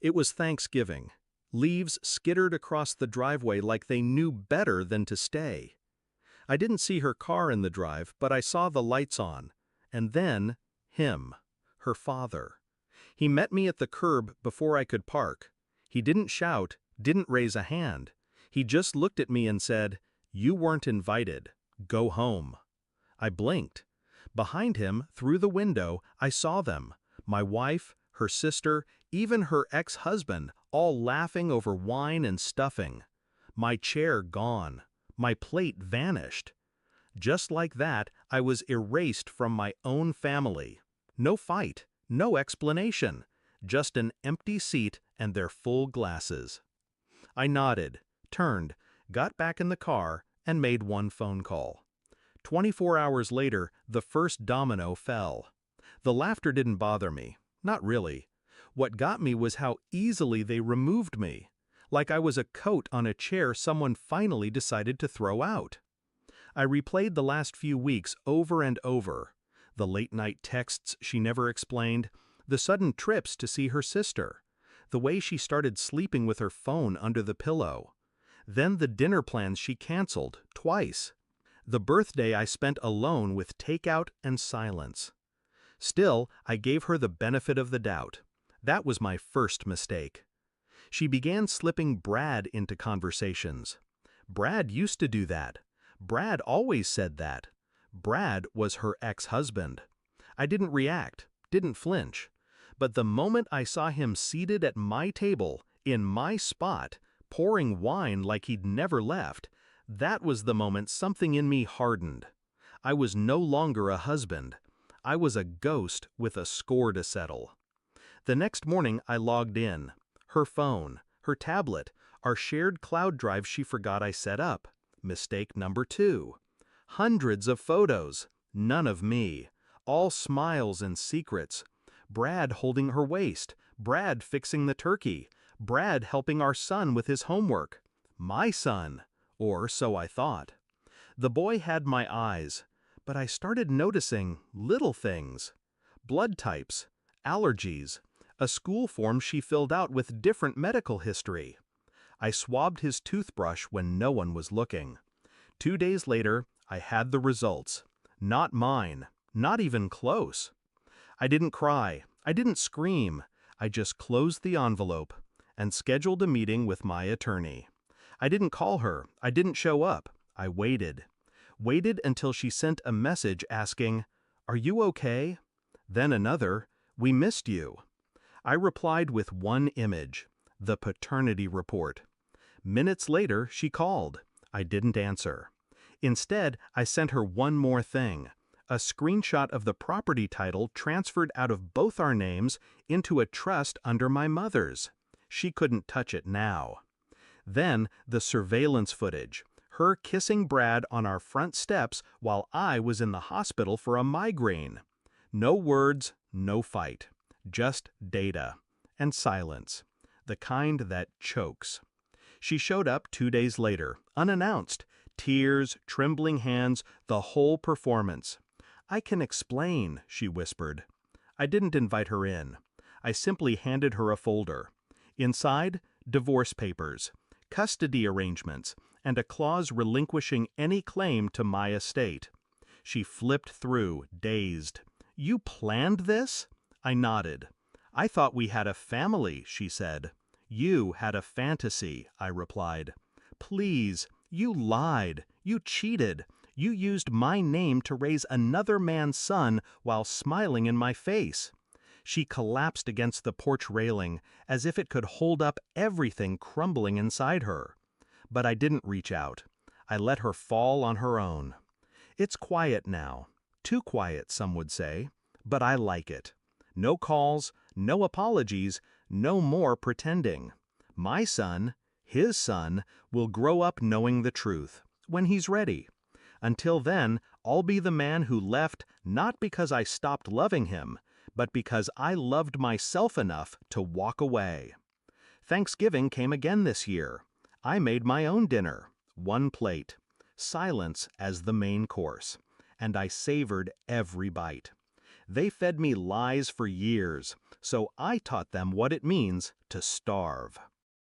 It was Thanksgiving. Leaves skittered across the driveway like they knew better than to stay. I didn't see her car in the drive, but I saw the lights on. And then, him, her father. He met me at the curb before I could park. He didn't shout, didn't raise a hand. He just looked at me and said, "You weren't invited. Go home." I blinked. Behind him, through the window, I saw them. My wife, her sister, even her ex-husband, all laughing over wine and stuffing. My chair gone. My plate vanished. Just like that, I was erased from my own family. No fight, no explanation, just an empty seat and their full glasses. I nodded, turned, got back in the car, and made one phone call. 24 hours later, the first domino fell. The laughter didn't bother me, not really. What got me was how easily they removed me, like I was a coat on a chair someone finally decided to throw out. I replayed the last few weeks over and over. The late-night texts she never explained, the sudden trips to see her sister, the way she started sleeping with her phone under the pillow. Then the dinner plans she canceled, twice. The birthday I spent alone with takeout and silence. Still, I gave her the benefit of the doubt. That was my first mistake. She began slipping Brad into conversations. Brad used to do that. Brad always said that. Brad was her ex-husband. I didn't react, didn't flinch. But the moment I saw him seated at my table, in my spot, pouring wine like he'd never left, that was the moment something in me hardened. I was no longer a husband. I was a ghost with a score to settle. The next morning I logged in. Her phone, her tablet, our shared cloud drive she forgot I set up. Mistake number 2. Hundreds of photos, none of me. All smiles and secrets. Brad holding her waist, Brad fixing the turkey, Brad helping our son with his homework. My son, or so I thought. The boy had my eyes, but I started noticing little things. Blood types, allergies, a school form she filled out with different medical history. I swabbed his toothbrush when no one was looking. 2 days later, I had the results. Not mine, not even close. I didn't cry, I didn't scream. I just closed the envelope and scheduled a meeting with my attorney. I didn't call her, I didn't show up. I waited. Waited until she sent a message asking, "Are you okay?" Then another, "We missed you." I replied with one image, the paternity report. Minutes later, she called. I didn't answer. Instead, I sent her one more thing, a screenshot of the property title transferred out of both our names into a trust under my mother's. She couldn't touch it now. Then the surveillance footage, her kissing Brad on our front steps while I was in the hospital for a migraine. No words, no fight. Just data. And silence. The kind that chokes. She showed up 2 days later, unannounced. Tears, trembling hands, the whole performance. "I can explain," she whispered. I didn't invite her in. I simply handed her a folder. Inside, divorce papers, custody arrangements, and a clause relinquishing any claim to my estate. She flipped through, dazed. "You planned this?" I nodded. "I thought we had a family," she said. "You had a fantasy," I replied. "Please, you lied. You cheated. You used my name to raise another man's son while smiling in my face." She collapsed against the porch railing as if it could hold up everything crumbling inside her. But I didn't reach out. I let her fall on her own. It's quiet now. Too quiet, some would say. But I like it. No calls, no apologies, no more pretending. My son, his son, will grow up knowing the truth, when he's ready. Until then, I'll be the man who left not because I stopped loving him, but because I loved myself enough to walk away. Thanksgiving came again this year. I made my own dinner, one plate, silence as the main course, and I savored every bite. They fed me lies for years, so I taught them what it means to starve.